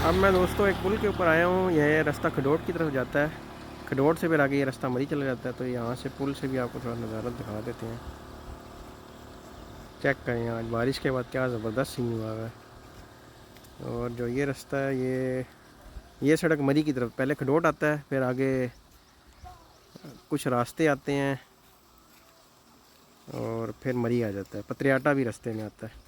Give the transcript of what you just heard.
अब मैं दोस्तों एक पुल के ऊपर आया हूँ। यह रास्ता खडोट की तरफ जाता है। खडोट से फिर आगे ये रास्ता मरी चला जाता है। तो यहाँ से पुल से भी आपको थोड़ा नज़ारा दिखा देते हैं। चेक करें आज बारिश के बाद क्या ज़बरदस्त सीन हुआ है। और जो ये रास्ता है ये सड़क मरी की तरफ, पहले खडोट आता है फिर आगे कुछ रास्ते आते हैं और फिर मरी आ जाता है। पत्रियाटा भी रास्ते में आता है।